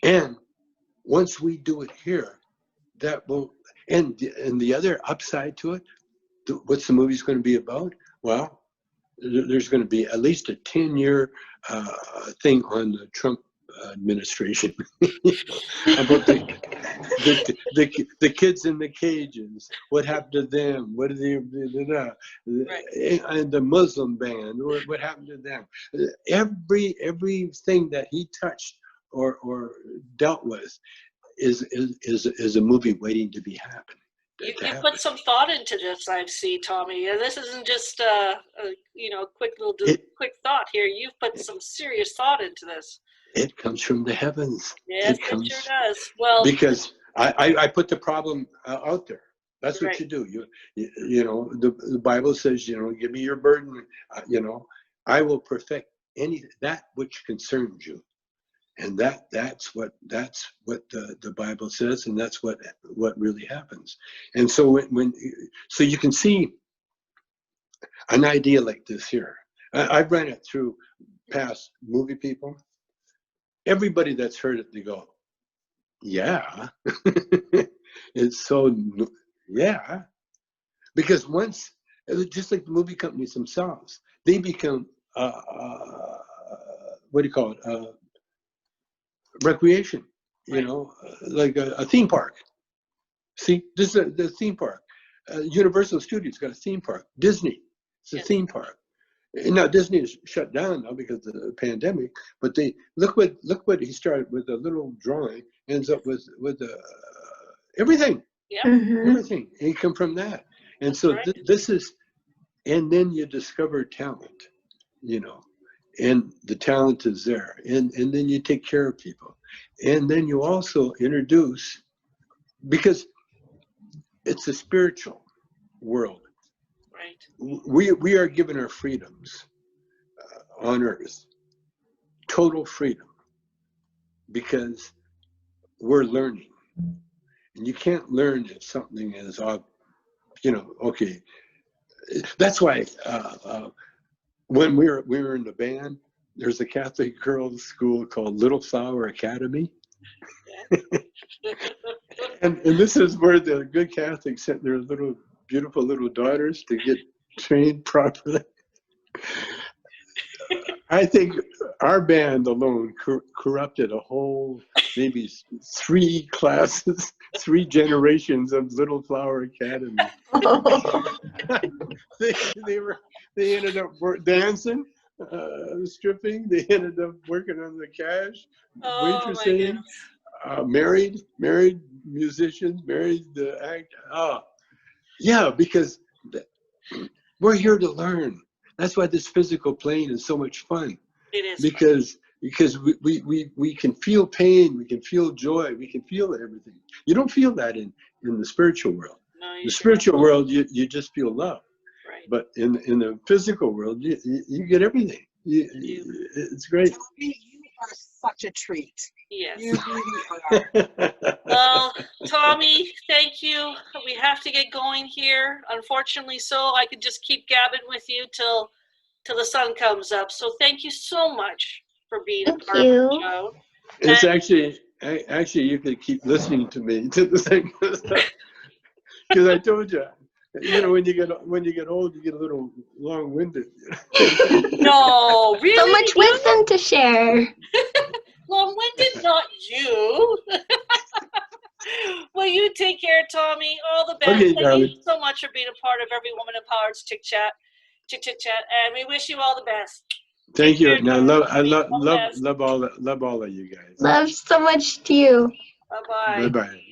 And once we do it here, that will. And the other upside to it, what's the movie's going to be about? Well, there's going to be at least a 10-year thing on the Trump administration about the kids in the cages. What happened to them? What did and the Muslim ban? What happened to them? Everything that he touched or dealt with is a movie waiting to be happened. You put some thought into this, I see, Tommy. And this isn't just a quick thought here. You've put some serious thought into this. It comes from the heavens. Yes, it sure does. Well, because I put the problem out there. That's what you do. The Bible says, give me your burden. I will perfect that which concerns you. And that's what the Bible says, and that's what really happens. And so so you can see an idea like this here. I've ran it through past movie people. Everybody that's heard it, they go, yeah. It's so, yeah. Because once, just like the movie companies themselves, they become, what do you call it? Recreation, like a theme park. See, this is the theme park. Universal Studios got a theme park. Disney, it's a theme park. And now Disney is shut down now because of the pandemic. But they look what he started with, a little drawing, ends up with everything. Yeah. Mm-hmm. Everything. Income from that. And so this is, and then you discover talent, and the talent is there, and then you take care of people, and then you also introduce, because it's a spiritual world. Right. We are given our freedoms on earth, total freedom, because we're learning, and you can't learn if something is okay. That's why when we were in the band, there's a Catholic girls' school called Little Flower Academy. and this is where the good Catholics sent their beautiful little daughters to get trained properly. I think our band alone corrupted a whole, maybe 3 classes, 3 generations of Little Flower Academy. They ended up dancing, stripping. They ended up working on the cash, waitressing, married musicians, married the act. Yeah, because we're here to learn. That's why this physical plane is so much fun. It is. Because we can feel pain, we can feel joy, we can feel everything. You don't feel that in the spiritual world. No, the spiritual world, you just feel love. Right. but in the physical world, you get everything. It's great. You are such a treat. Yes. You really are. Well, Tommy, thank you. We have to get going here. Unfortunately, so I could just keep gabbing with you till the sun comes up. So thank you so much for being a part of the show. It's actually you could keep listening to me to the thing because I told you, when you get old, you get a little long-winded. No, really? So much wisdom to share. Long-winded, not you. Well, you take care, Tommy. All the best. Okay, Thank you so much for being a part of Every Woman Empowered's Chit Chat, and we wish you all the best. Thank you. Care, No, Tommy. love all of you guys. Love so much to you. Bye-bye. Bye-bye.